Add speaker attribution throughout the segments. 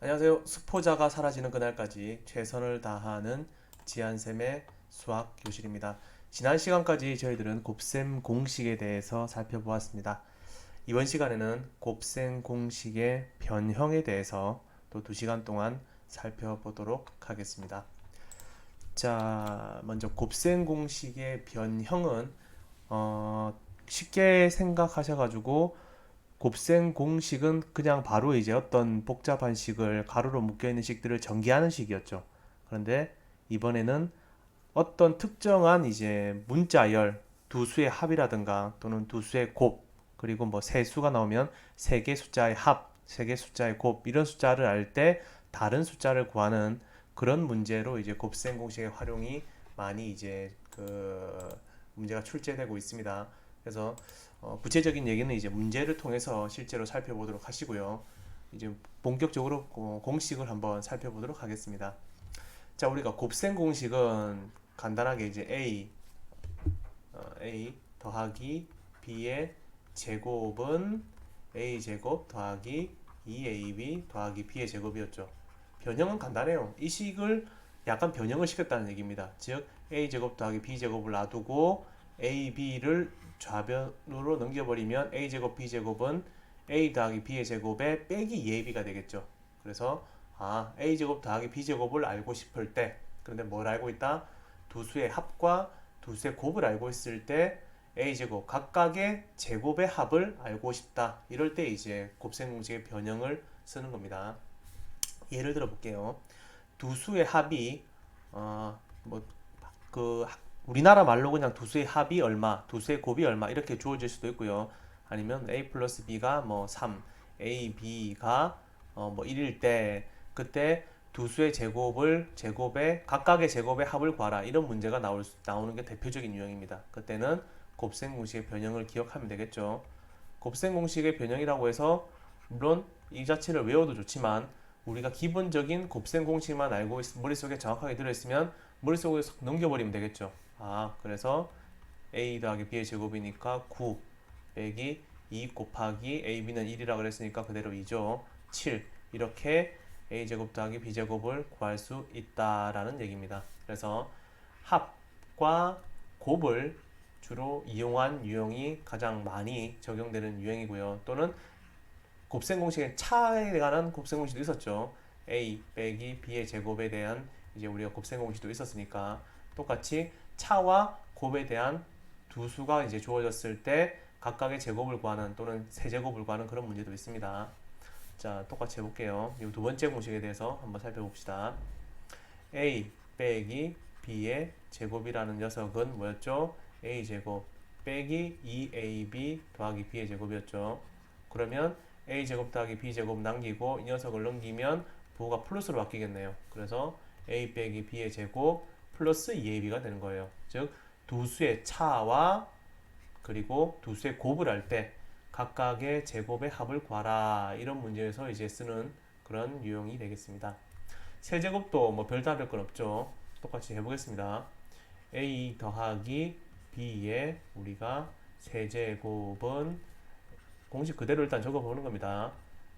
Speaker 1: 안녕하세요. 수포자가 사라지는 그날까지 최선을 다하는 지한쌤의 수학 교실입니다. 지난 시간까지 저희들은 곱셈 공식에 대해서 살펴보았습니다. 이번 시간에는 곱셈 공식의 변형에 대해서 또 2시간 동안 살펴보도록 하겠습니다. 자, 먼저 곱셈 공식의 변형은 쉽게 생각하셔가지고 곱셈 공식은 그냥 바로 이제 어떤 복잡한 식을 가로로 묶여있는 식들을 전개하는 식이었죠. 그런데 이번에는 어떤 특정한 이제 문자열 두 수의 합이라든가 또는 두 수의 곱 그리고 뭐 세 수가 나오면 세 개 숫자의 합, 세 개 숫자의 곱 이런 숫자를 알 때 다른 숫자를 구하는 그런 문제로 이제 곱셈 공식의 활용이 많이 이제 문제가 출제되고 있습니다. 그래서 구체적인 얘기는 이제 문제를 통해서 실제로 살펴보도록 하시고요. 이제 본격적으로 공식을 한번 살펴보도록 하겠습니다. 자, 우리가 곱셈 공식은 간단하게 이제 A 더하기 B의 제곱은 A 제곱 더하기 2AB 더하기 B의 제곱이었죠. 변형은 간단해요. 이 식을 약간 변형을 시켰다는 얘기입니다. 즉 A 제곱 더하기 B 제곱을 놔두고 A, B를 좌변으로 넘겨버리면 A 제곱 B 제곱은 A 더하기 B의 제곱에 빼기 2AB가 되겠죠. 그래서 A 제곱 더하기 B 제곱을 알고 싶을 때, 그런데 뭘 알고 있다? 두 수의 합과 두 수의 곱을 알고 있을 때 A 제곱 각각의 제곱의 합을 알고 싶다. 이럴 때 이제 곱셈 공식의 변형을 쓰는 겁니다. 예를 들어 볼게요. 두 수의 합이 뭐그 우리나라 말로 그냥 두 수의 합이 얼마, 두 수의 곱이 얼마 이렇게 주어질 수도 있고요. 아니면 a 플러스 b가 뭐 3, a, b가 뭐 1일 때 그때 두 수의 제곱의 각각의 제곱의 합을 구하라 이런 문제가 나오는 게 대표적인 유형입니다. 그때는 곱셈 공식의 변형을 기억하면 되겠죠. 곱셈 공식의 변형이라고 해서 물론 이 자체를 외워도 좋지만 우리가 기본적인 곱셈 공식만 알고 머릿속에 정확하게 들어있으면 머릿속에 넘겨버리면 되겠죠. 그래서 a 더하기 b의 제곱이니까 9 빼기 2 곱하기 ab는 1이라고 그랬으니까 그대로 2죠. 7 이렇게 a제곱 더하기 b제곱을 구할 수 있다라는 얘기입니다. 그래서 합과 곱을 주로 이용한 유형이 가장 많이 적용되는 유형이고요. 또는 곱셈 공식의 차에 관한 곱셈 공식도 있었죠. a 빼기 b의 제곱에 대한 이제 우리가 곱셈 공식도 있었으니까 똑같이 차와 곱에 대한 두 수가 이제 주어졌을 때 각각의 제곱을 구하는 또는 세제곱을 구하는 그런 문제도 있습니다. 자, 똑같이 해볼게요. 이 두 번째 공식에 대해서 한번 살펴봅시다. a 빼기 b의 제곱이라는 녀석은 뭐였죠? a 제곱 빼기 2ab 더하기 b의 제곱이었죠. 그러면 a 제곱 더하기 b 제곱 남기고 이 녀석을 넘기면 부호가 플러스로 바뀌겠네요. 그래서 a 빼기 b의 제곱 플러스 2ab가 되는 거예요. 즉 두 수의 차와 그리고 두 수의 곱을 할 때 각각의 제곱의 합을 구하라 이런 문제에서 이제 쓰는 그런 유형이 되겠습니다. 세제곱도 뭐 별다를 건 없죠. 똑같이 해보겠습니다. a 더하기 b에 우리가 세제곱은 공식 그대로 일단 적어보는 겁니다.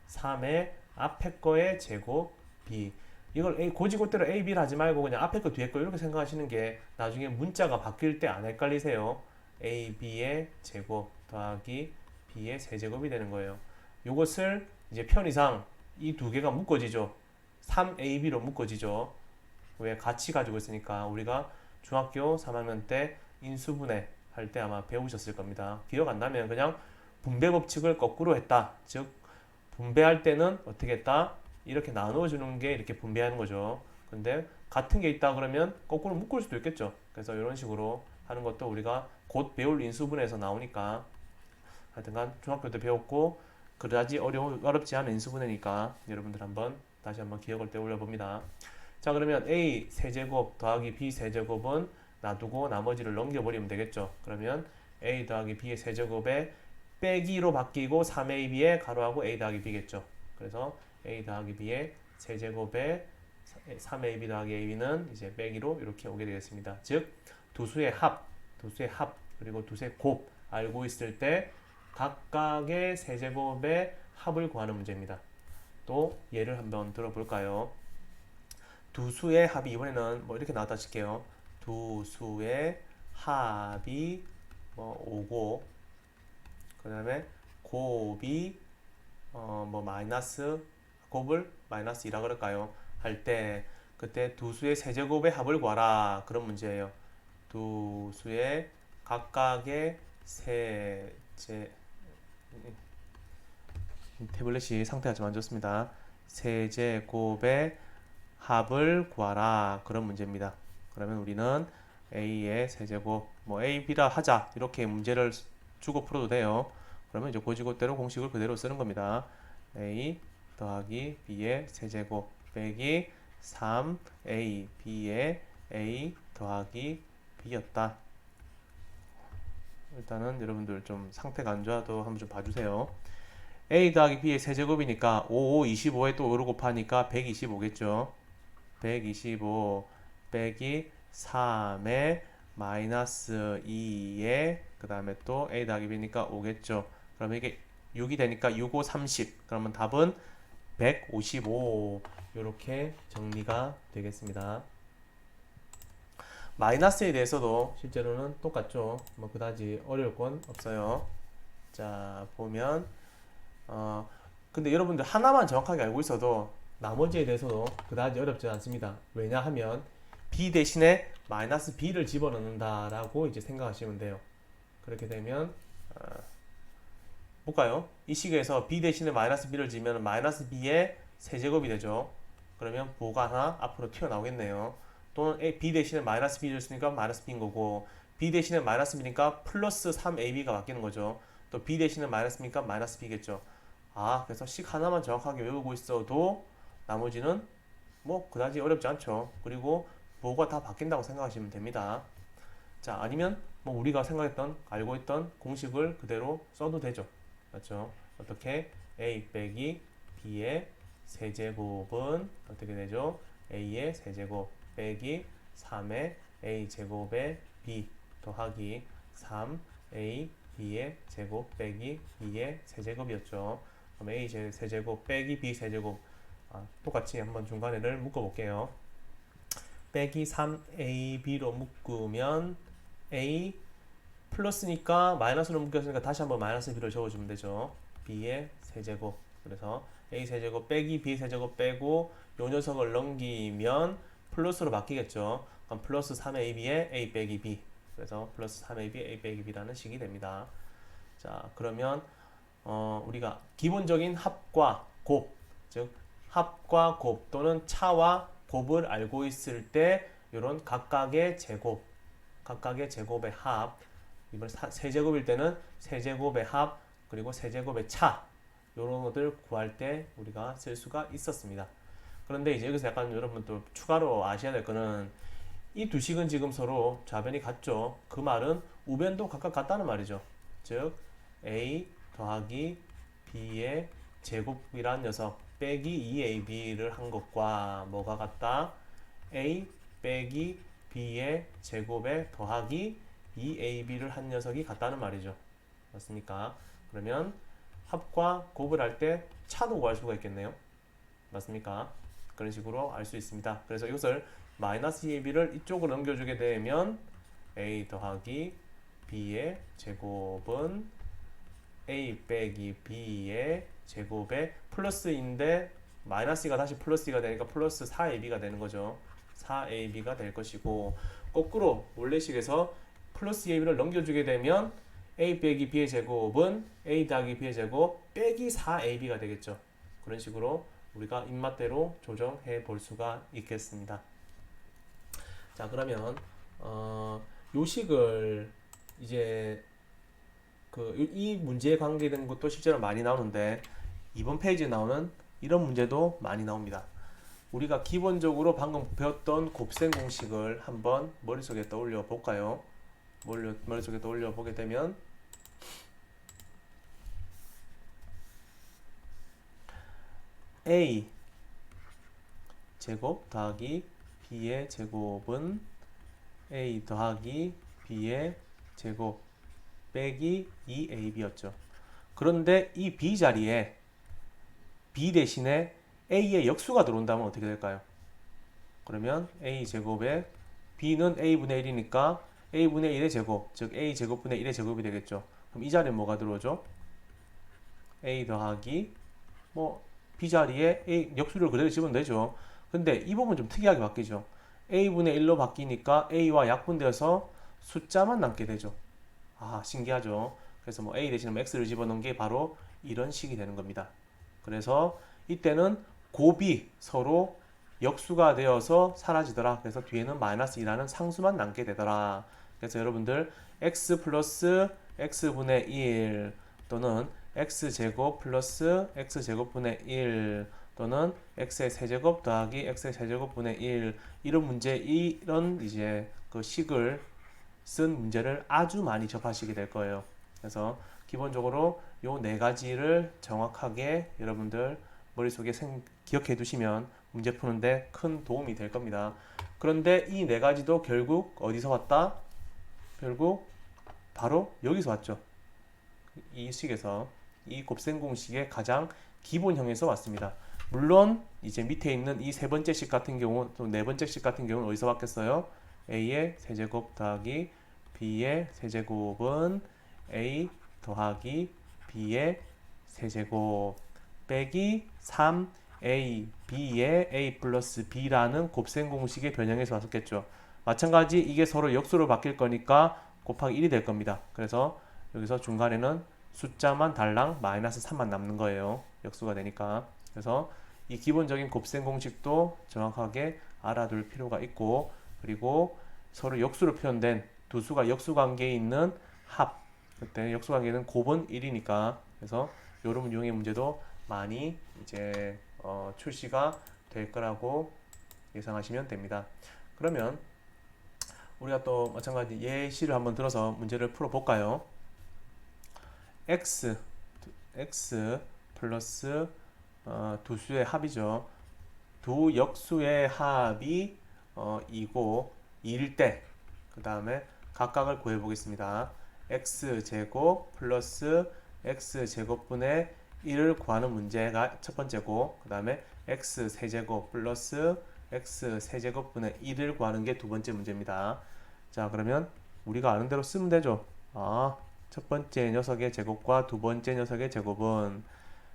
Speaker 1: 3의 앞에 거의 제곱 b 이걸 고지고대로 a, b를 하지 말고 그냥 앞에 거 뒤에 거 이렇게 생각하시는 게 나중에 문자가 바뀔 때 안 헷갈리세요. a, b의 제곱 더하기 b의 세제곱이 되는 거예요. 이것을 이제 편의상 이 두 개가 묶어지죠. 3ab로 묶어지죠. 왜 같이 가지고 있으니까 우리가 중학교 3학년 때 인수분해 할 때 아마 배우셨을 겁니다. 기억 안 나면 그냥 분배 법칙을 거꾸로 했다. 즉 분배할 때는 어떻게 했다? 이렇게 나눠주는 게 이렇게 분배하는 거죠. 근데 같은 게 있다 그러면 거꾸로 묶을 수도 있겠죠. 그래서 이런 식으로 하는 것도 우리가 곧 배울 인수분해에서 나오니까 하여튼간 중학교 때 배웠고 그다지 어렵지 않은 인수분해니까 여러분들 다시 한번 기억을 떠올려 봅니다. 자, 그러면 a 세제곱 더하기 b 세제곱은 놔두고 나머지를 넘겨버리면 되겠죠. 그러면 a 더하기 b의 세제곱에 빼기로 바뀌고 3ab의 가로하고 a 더하기 b겠죠. 그래서 a 더하기 b의 세제곱에 3ab 더하기 ab는 이제 빼기로 이렇게 오게 되겠습니다. 즉 두 수의 합 그리고 두 수의 곱 알고 있을 때 각각의 세제곱의 합을 구하는 문제입니다. 또 예를 한번 들어볼까요? 두 수의 합이 이번에는 뭐 이렇게 나왔다 칠게요. 두 수의 합이 뭐 5고 그 다음에 곱이 뭐 마이너스 곱을 마이너스 2라 그럴까요? 할 때 그때 두 수의 세제곱의 합을 구하라 그런 문제예요. 두 수의 각각의 세제 태블릿이 상태가 좀 안 좋습니다. 세제곱의 합을 구하라 그런 문제입니다. 그러면 우리는 a의 세제곱 뭐 a, b라 하자 이렇게 문제를 주고 풀어도 돼요. 그러면 이제 고지고대로 공식을 그대로 쓰는 겁니다. a 더하기 b의 세제곱 빼기 3a b의 a 더하기 b였다. 일단은 여러분들 좀 상태가 안 좋아도 한번 좀 봐주세요. a 더하기 b의 세제곱이니까 5, 25에 또 5를 곱하니까 125겠죠. 125 빼기 3에 마이너스 2에 그 다음에 또 a 더하기 b니까 5겠죠. 그러면 이게 6이 되니까 6, 5, 30. 그러면 답은 155 이렇게 정리가 되겠습니다. 마이너스에 대해서도 실제로는 똑같죠. 뭐 그다지 어려울 건 없어요. 자 보면 근데 여러분들 하나만 정확하게 알고 있어도 나머지에 대해서도 그다지 어렵지 않습니다. 왜냐하면 b 대신에 마이너스 b를 집어넣는다라고 이제 생각하시면 돼요. 그렇게 되면 볼까요? 이 식에서 b 대신에 마이너스 b를 지면 마이너스 b의 세제곱이 되죠. 그러면 보가 하나 앞으로 튀어나오겠네요. 또는 b 대신에 마이너스 b를 쓰니까 마이너스 b인 거고 b 대신에 마이너스 b니까 플러스 3ab가 바뀌는 거죠. 또 b 대신에 마이너스 b니까 마이너스 b겠죠. 그래서 식 하나만 정확하게 외우고 있어도 나머지는 뭐 그다지 어렵지 않죠. 그리고 보가 다 바뀐다고 생각하시면 됩니다. 자, 아니면 뭐 우리가 생각했던 알고 있던 공식을 그대로 써도 되죠. 맞죠? 어떻게 a 빼기 b의 세제곱은 어떻게 되죠? a의 세제곱 빼기 3의 a 제곱의 b 더하기 3a b의 제곱 빼기 b의 세제곱이었죠. 그럼 a 세제곱 빼기 b 세제곱 똑같이 한번 중간에를 묶어볼게요. 빼기 3ab로 묶으면 a 플러스니까 마이너스로 묶였으니까 다시 한번 마이너스 b를 적어주면 되죠. b의 세제곱. 그래서 a 세제곱 빼기 b 세제곱 빼고 요 녀석을 넘기면 플러스로 바뀌겠죠. 그럼 플러스 3ab에 a 빼기 b. 그래서 플러스 3ab a 빼기 b라는 식이 됩니다. 자, 그러면 우리가 기본적인 합과 곱, 즉 합과 곱 또는 차와 곱을 알고 있을 때 이런 각각의 제곱, 각각의 제곱의 합, 이번 세제곱일 때는 세제곱의 합 그리고 세제곱의 차 이런 것들 구할 때 우리가 쓸 수가 있었습니다. 그런데 이제 여기서 약간 여러분들 추가로 아셔야 될 거는 이 두 식은 지금 서로 좌변이 같죠. 그 말은 우변도 각각 같다는 말이죠. 즉 a 더하기 b의 제곱이란 녀석 빼기 2ab를 한 것과 뭐가 같다? a 빼기 b의 제곱에 더하기 2ab를 한 녀석이 같다는 말이죠. 맞습니까? 그러면 합과 곱을 할 때 차도 구할 수가 있겠네요. 맞습니까? 그런 식으로 알 수 있습니다. 그래서 이것을 마이너스 2ab를 이쪽으로 넘겨주게 되면 a 더하기 b의 제곱은 a 빼기 b의 제곱에 플러스인데 마이너스가 다시 플러스가 되니까 플러스 4ab가 되는 거죠. 4ab가 될 것이고 거꾸로 원래식에서 플러스 ab를 넘겨주게 되면 a 빼기 b의 제곱은 a 더하기 b의 제곱 빼기 4ab가 되겠죠. 그런 식으로 우리가 입맛대로 조정해 볼 수가 있겠습니다. 자, 그러면 요 식을 이제 이 문제에 관계된 것도 실제로 많이 나오는데 이번 페이지에 나오는 이런 문제도 많이 나옵니다. 우리가 기본적으로 방금 배웠던 곱셈 공식을 한번 머릿속에 떠올려 볼까요? 머릿속에 떠올려 보게 되면 a 제곱 더하기 b의 제곱은 a 더하기 b의 제곱 빼기 2ab였죠. 그런데 이 b 자리에 b 대신에 a의 역수가 들어온다면 어떻게 될까요? 그러면 a 제곱에 b는 a분의 1이니까 a분의 1의 제곱, 즉 a 제곱분의 1의 제곱이 되겠죠. 그럼 이 자리에 뭐가 들어오죠? a 더하기 뭐 b 자리에 a 역수를 그대로 집으면 되죠. 근데 이 부분 좀 특이하게 바뀌죠. a분의 1로 바뀌니까 a와 약분되어서 숫자만 남게 되죠. 아, 신기하죠. 그래서 뭐 a 대신에 뭐 x를 집어넣은 게 바로 이런 식이 되는 겁니다. 그래서 이때는 곱이 서로 역수가 되어서 사라지더라. 그래서 뒤에는 마이너스 2라는 상수만 남게 되더라. 그래서 여러분들 x 플러스 x분의 1 또는 x제곱 플러스 x제곱분의 1 또는 x의 세제곱 더하기 x의 세제곱분의 1 이런 문제, 이런 이제 그 식을 쓴 문제를 아주 많이 접하시게 될 거예요. 그래서 기본적으로 요 네 가지를 정확하게 여러분들 머릿속에 기억해 두시면 문제 푸는데 큰 도움이 될 겁니다. 그런데 이 네 가지도 결국 어디서 왔다? 결국 바로 여기서 왔죠. 이 식에서, 이 곱셈 공식의 가장 기본형에서 왔습니다. 물론 이제 밑에 있는 이 세 번째 식 같은 경우, 또 네 번째 식 같은 경우는 어디서 왔겠어요? a의 세제곱 더하기 b의 세제곱은 a 더하기 b의 세제곱 빼기 3a b의 a 플러스 b라는 곱셈 공식의 변형에서 왔었겠죠. 마찬가지 이게 서로 역수로 바뀔 거니까 곱하기 1이 될 겁니다. 그래서 여기서 중간에는 숫자만 달랑 마이너스 3만 남는 거예요. 역수가 되니까. 그래서 이 기본적인 곱셈 공식도 정확하게 알아둘 필요가 있고, 그리고 서로 역수로 표현된 두 수가 역수 관계에 있는 합, 그때 역수 관계는 곱은 1이니까, 그래서 이런 유형의 문제도 많이 이제 출시가 될 거라고 예상하시면 됩니다. 그러면 우리가 또 마찬가지 예시를 한번 들어서 문제를 풀어 볼까요? x 플러스 두 수의 합이죠. 두 역수의 합이 2고 2일 때, 그 다음에 각각을 구해 보겠습니다. x제곱 플러스 x제곱분의 1을 구하는 문제가 첫 번째고, 그 다음에 x세제곱 플러스 x세제곱분의 1을 구하는 게 두 번째 문제입니다. 자, 그러면 우리가 아는 대로 쓰면 되죠. 첫 번째 녀석의 제곱과 두 번째 녀석의 제곱은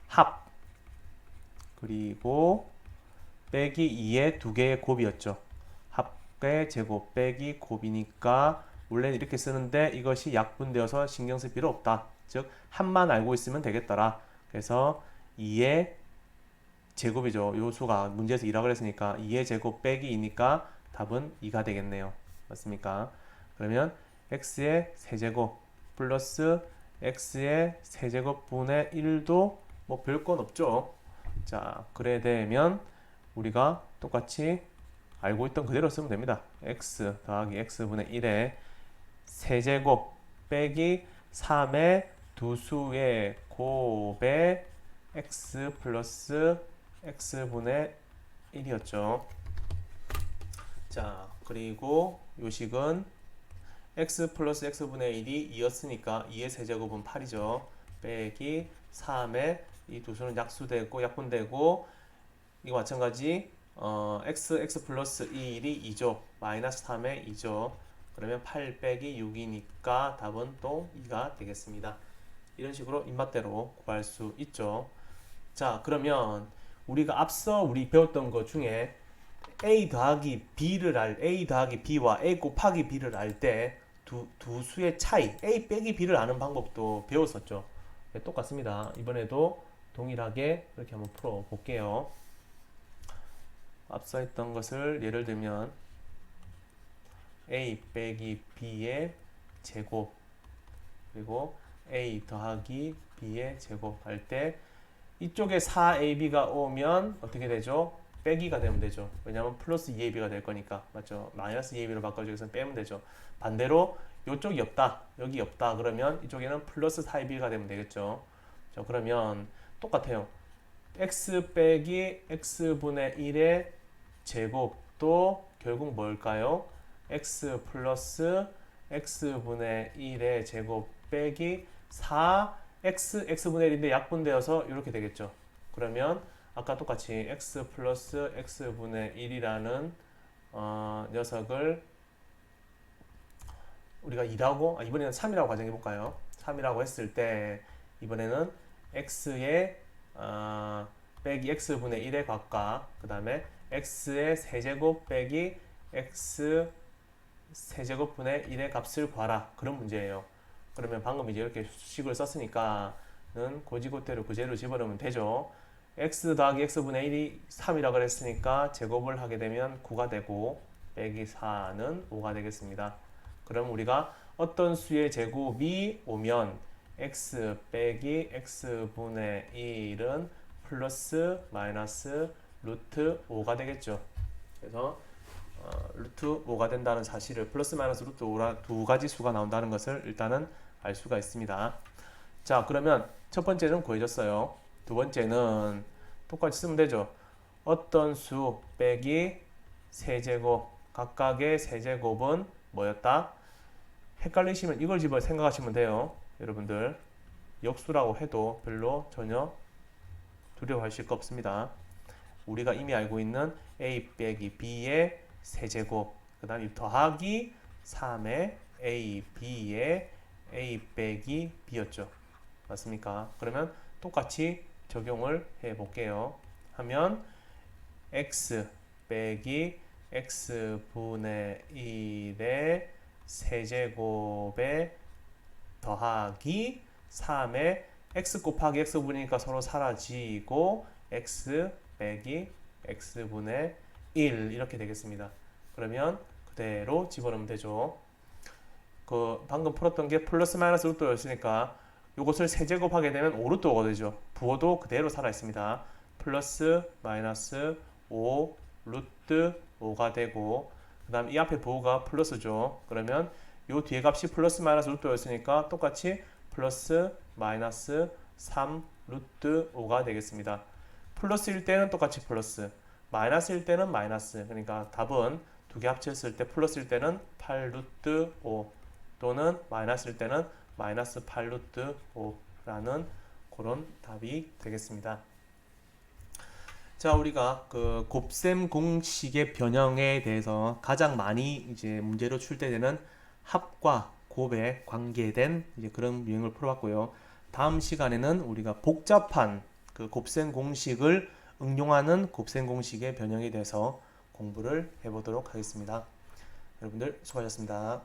Speaker 1: 합, 그리고 빼기 2의 두 개의 곱이었죠. 합의 제곱 빼기 곱이니까 원래는 이렇게 쓰는데 이것이 약분되어서 신경 쓸 필요 없다. 즉 합만 알고 있으면 되겠더라. 그래서 2의 제곱이죠. 요 수가 문제에서 2라고 그랬으니까 2의 제곱 빼기 2니까 답은 2가 되겠네요. 맞습니까? 그러면 x의 세제곱 플러스 x의 세제곱분의 1도 뭐 별건 없죠. 자, 그래 되면 우리가 똑같이 알고 있던 그대로 쓰면 됩니다. x 더하기 x분의 1의 세제곱 빼기 3의 두 수의 곱의 x 플러스 x분의 1이었죠. 자, 그리고 요식은 x 플러스 x분의 1이 2였으니까 2의 세제곱은 8이죠. 빼기 3의 이 두 수는 약수되고 약분되고, 이거 마찬가지 x 플러스 1이 2죠. 마이너스 3의 2죠. 그러면 8 빼기 6이니까 답은 또 2가 되겠습니다. 이런 식으로 입맛대로 구할 수 있죠. 자, 그러면 우리가 앞서 우리 배웠던 것 중에 a 더하기 b와 a 곱하기 b를 알 때 두 수의 차이, a 빼기 b를 아는 방법도 배웠었죠. 네, 똑같습니다. 이번에도 동일하게 이렇게 한번 풀어 볼게요. 앞서 했던 것을 예를 들면 a 빼기 b의 제곱, 그리고 a 더하기 b의 제곱 할 때 이쪽에 4ab가 오면 어떻게 되죠? 빼기가 되면 되죠. 왜냐하면 플러스 2ab가 될 거니까. 맞죠? 마이너스 2ab로 바꿔주기 위해서 빼면 되죠. 반대로 이쪽이 없다, 여기 없다 그러면 이쪽에는 플러스 4ab가 되면 되겠죠. 자, 그러면 똑같아요. x 빼기 x분의 1의 제곱도 결국 뭘까요? x 플러스 x분의 1의 제곱 빼기 4x x분의 1인데 약분되어서 이렇게 되겠죠. 그러면 아까 똑같이 x 플러스 x분의 1이라는 녀석을 우리가 2라고 이번에는 3이라고 가정해 볼까요? 3이라고 했을 때 이번에는 x의 빼기 x분의 1의 값과 그 다음에 x의 세제곱 빼기 x 세제곱분의 1의 값을 구하라, 그런 문제예요. 그러면 방금 이제 이렇게 수식을 썼으니까는 고지고대로 그대로 집어넣으면 되죠. x 더하기 x분의 1이 3이라고 그랬으니까 제곱을 하게 되면 9가 되고 빼기 4는 5가 되겠습니다. 그럼 우리가 어떤 수의 제곱이 오면 x 빼기 x분의 1은 플러스 마이너스 루트 5가 되겠죠. 그래서 루트 5가 된다는 사실을, 플러스 마이너스 루트 5라 두 가지 수가 나온다는 것을 일단은 알 수가 있습니다. 자, 그러면 첫 번째는 구해졌어요. 두 번째는 똑같이 쓰면 되죠. 어떤 수 빼기 세제곱, 각각의 세제곱은 뭐였다? 헷갈리시면 이걸 집어 생각하시면 돼요. 여러분들 역수라고 해도 별로 전혀 두려워하실 거 없습니다. 우리가 이미 알고 있는 a 빼기 b의 세제곱, 그 다음에 더하기 3의 a, b의 a 빼기 b였죠. 맞습니까? 그러면 똑같이 적용을 해 볼게요. 하면 x 빼기 x분의 1의 세제곱에 더하기 3의 x 곱하기 x분이니까 서로 사라지고 x 빼기 x분의 1 이렇게 되겠습니다. 그러면 그대로 집어넣으면 되죠. 그 방금 풀었던 게 플러스 마이너스 루트였으니까 이것을 세제곱하게 되면 5루트가 되죠. 부호도 그대로 살아있습니다. 플러스 마이너스 5 루트 5가 되고, 그 다음 이 앞에 부호가 플러스죠. 그러면 요 뒤에 값이 플러스 마이너스 루트였으니까 똑같이 플러스 마이너스 3 루트 5가 되겠습니다. 플러스일 때는 똑같이 플러스, 마이너스일 때는 마이너스. 그러니까 답은 두 개 합쳤을 때 플러스일 때는 8 루트 5 또는 마이너스일 때는 마이너스 8 루트 5라는 그런 답이 되겠습니다. 자, 우리가 그 곱셈 공식의 변형에 대해서 가장 많이 이제 문제로 출제되는 합과 곱에 관계된 이제 그런 유형을 풀어봤고요. 다음 시간에는 우리가 복잡한 그 곱셈 공식을 응용하는 곱셈 공식의 변형에 대해서 공부를 해보도록 하겠습니다. 여러분들 수고하셨습니다.